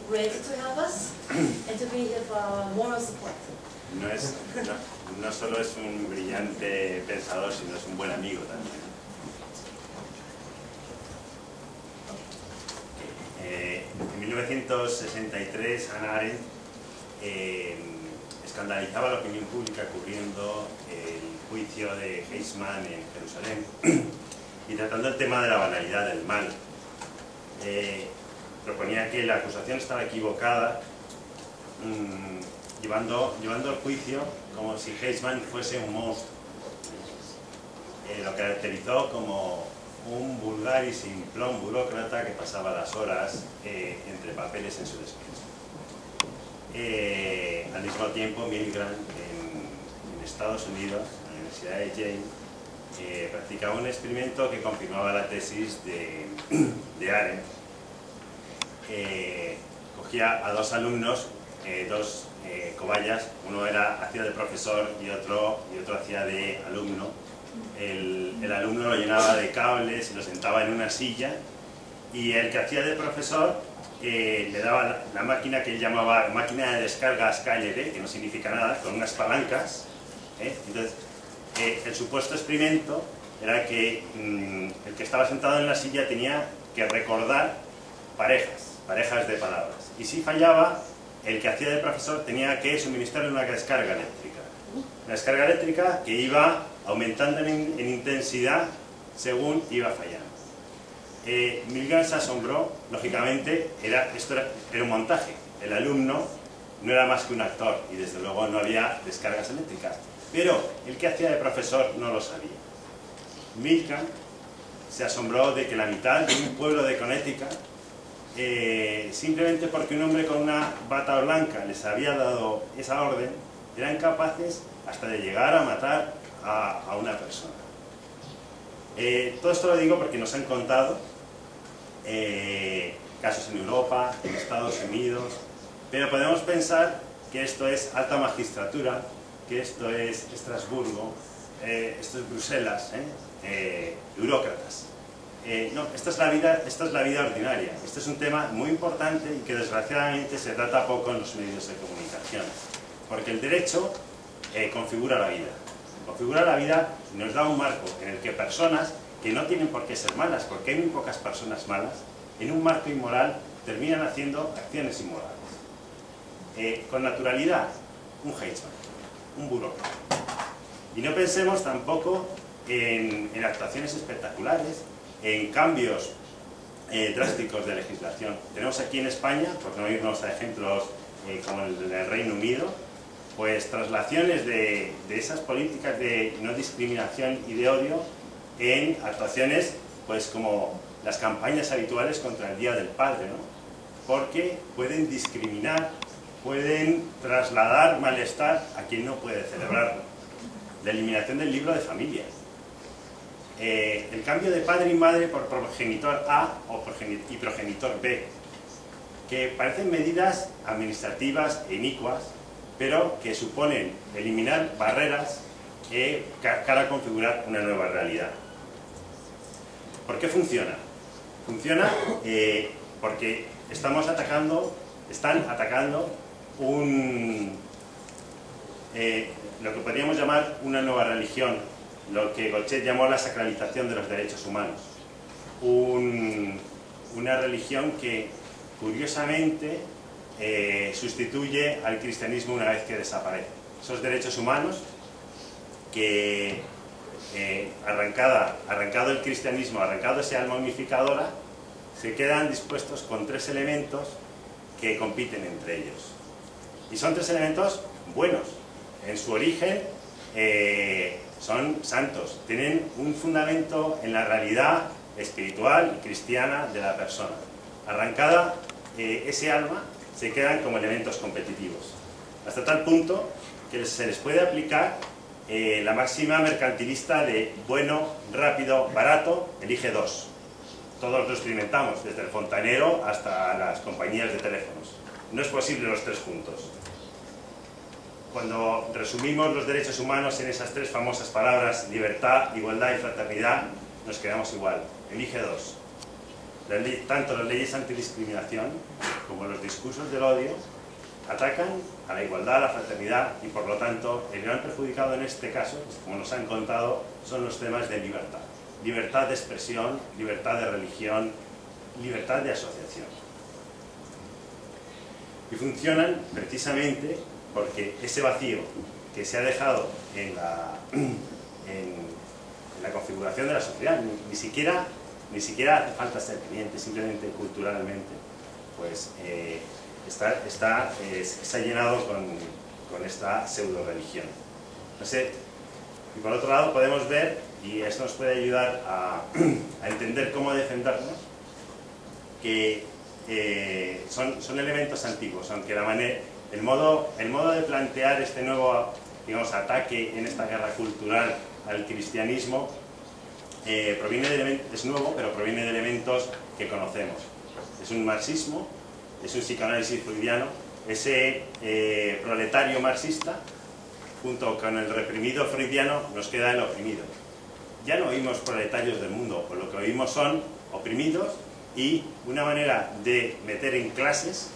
Ready to help us and to be here for our moral support. No solo es un brillante pensador, sino es un buen amigo también. En 1963, Hannah Arendt escandalizaba la opinión pública cubriendo el juicio de Eichmann en Jerusalén y tratando el tema de la banalidad del mal. Proponía que la acusación estaba equivocada, llevando el juicio como si Eichmann fuese un monstruo. Lo caracterizó como un vulgar y simplón burócrata que pasaba las horas entre papeles en su despacho. Al mismo tiempo, Milgram en Estados Unidos, en la Universidad de Yale, practicaba un experimento que confirmaba la tesis de Arendt. Cogía a dos alumnos, dos cobayas, uno hacía de profesor y otro hacía de alumno. El alumno lo llenaba de cables y lo sentaba en una silla, y el que hacía de profesor le daba la máquina que él llamaba máquina de descargas KLD, que no significa nada, con unas palancas. Entonces, el supuesto experimento era que el que estaba sentado en la silla tenía que recordar parejas de palabras, y si fallaba, el que hacía de profesor tenía que suministrarle una descarga eléctrica. Una descarga eléctrica que iba aumentando en intensidad según iba fallando. Milgram se asombró, lógicamente, esto era un montaje. El alumno no era más que un actor y desde luego no había descargas eléctricas, pero el que hacía de profesor no lo sabía. Milgram se asombró de que la mitad de un pueblo de Connecticut, simplemente porque un hombre con una bata blanca les había dado esa orden, eran capaces hasta de llegar a matar a una persona. Todo esto lo digo porque nos han contado casos en Europa, en Estados Unidos, pero podemos pensar que esto es alta magistratura, que esto es Estrasburgo, esto es Bruselas, burócratas. No, esta es la vida ordinaria. Este es un tema muy importante y que desgraciadamente se trata poco en los medios de comunicación, porque el derecho configura la vida. Configura la vida y nos da un marco en el que personas que no tienen por qué ser malas, porque hay muy pocas personas malas, en un marco inmoral terminan haciendo acciones inmorales. Con naturalidad, un Eichmann, un burócrata. Y no pensemos tampoco en actuaciones espectaculares, en cambios drásticos de legislación. Tenemos aquí en España, por no irnos a ejemplos como el del Reino Unido, pues traslaciones de esas políticas de no discriminación y de odio en actuaciones pues como las campañas habituales contra el Día del Padre, ¿no? Porque pueden discriminar, pueden trasladar malestar a quien no puede celebrarlo. La eliminación del libro de familia. El cambio de padre y madre por progenitor A y progenitor B, que parecen medidas administrativas e inicuas, pero que suponen eliminar barreras cara a configurar una nueva realidad. ¿Por qué funciona? Funciona porque están atacando lo que podríamos llamar una nueva religión, lo que Gotchet llamó la sacralización de los derechos humanos. Una religión que, curiosamente, sustituye al cristianismo una vez que desaparece. Esos derechos humanos que, arrancado el cristianismo, arrancado ese alma unificadora, se quedan dispuestos con tres elementos que compiten entre ellos. Y son tres elementos buenos. En su origen son santos, tienen un fundamento en la realidad espiritual y cristiana de la persona. Arrancada ese alma, se quedan como elementos competitivos, hasta tal punto que se les puede aplicar la máxima mercantilista de bueno, rápido, barato, elige dos. Todos lo experimentamos, desde el fontanero hasta las compañías de teléfonos. No es posible los tres juntos. Cuando resumimos los derechos humanos en esas tres famosas palabras, libertad, igualdad y fraternidad, nos quedamos igual. Elige dos. Tanto las leyes antidiscriminación como los discursos del odio, atacan a la igualdad, a la fraternidad y por lo tanto el gran perjudicado en este caso, como nos han contado, son los temas de libertad. Libertad de expresión, libertad de religión, libertad de asociación. Y funcionan precisamente porque ese vacío que se ha dejado en la configuración de la sociedad, ni siquiera hace falta ser creyente, simplemente culturalmente, pues se ha llenado con esta pseudo religión. No sé, y por otro lado podemos ver, y esto nos puede ayudar a entender cómo defendernos, que son elementos antiguos, aunque el modo de plantear este nuevo, digamos, ataque en esta guerra cultural al cristianismo es nuevo, pero proviene de elementos que conocemos. Es un marxismo, es un psicoanálisis freudiano, ese proletario marxista, junto con el reprimido freudiano, nos queda el oprimido. Ya no oímos proletarios del mundo, pues lo que oímos son oprimidos y una manera de meter en clases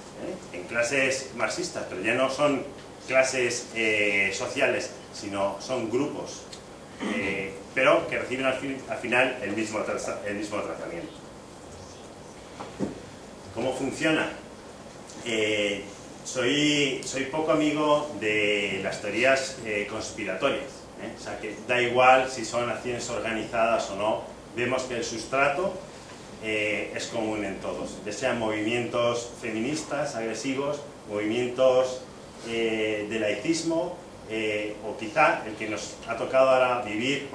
marxistas, pero ya no son clases sociales, sino son grupos, pero que reciben al final el mismo tratamiento. ¿Cómo funciona? Soy poco amigo de las teorías conspiratorias, o sea que da igual si son acciones organizadas o no, vemos que el sustrato es común en todos, ya sean movimientos feministas agresivos, movimientos de laicismo, o quizá el que nos ha tocado ahora vivir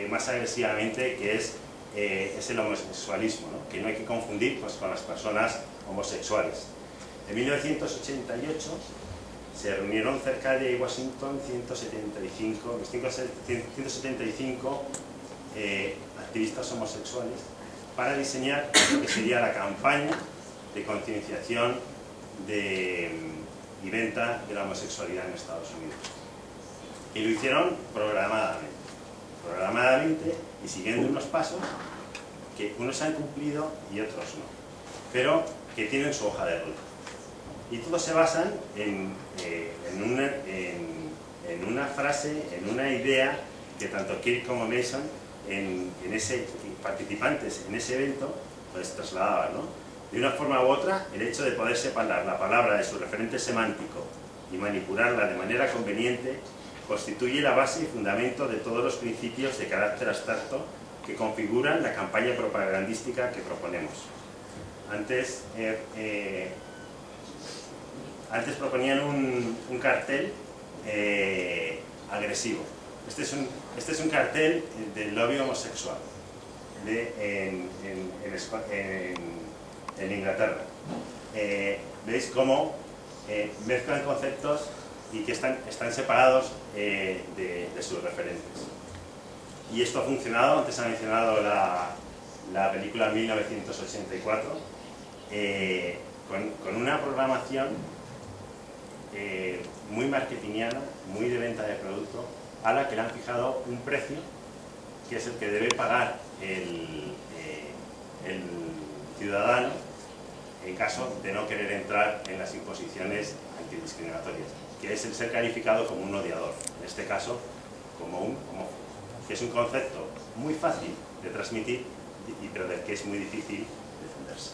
más agresivamente, que es el homosexualismo, ¿no? Que no hay que confundir pues, con las personas homosexuales. En 1988 se reunieron cerca de Washington 175 activistas homosexuales para diseñar lo que sería la campaña de concienciación y venta de la homosexualidad en Estados Unidos. Y lo hicieron programadamente y siguiendo unos pasos que unos han cumplido y otros no, pero que tienen su hoja de ruta. Y todos se basan en una frase, en una idea que tanto Kirk como Mason, participantes en ese evento, pues trasladaban, ¿no? De una forma u otra, el hecho de poder separar la palabra de su referente semántico y manipularla de manera conveniente constituye la base y fundamento de todos los principios de carácter abstracto que configuran la campaña propagandística que proponemos. Antes proponían un cartel agresivo. Este es un cartel del lobby homosexual en Inglaterra. Veis cómo mezclan conceptos y que están separados de sus referentes. Y esto ha funcionado. Antes ha mencionado la película 1984, con una programación muy marketingiana, muy de venta de producto, a la que le han fijado un precio que es el que debe pagar el ciudadano en caso de no querer entrar en las imposiciones antidiscriminatorias, que es el ser calificado como un odiador, en este caso como un homófobo, que es un concepto muy fácil de transmitir, pero del que es muy difícil defenderse.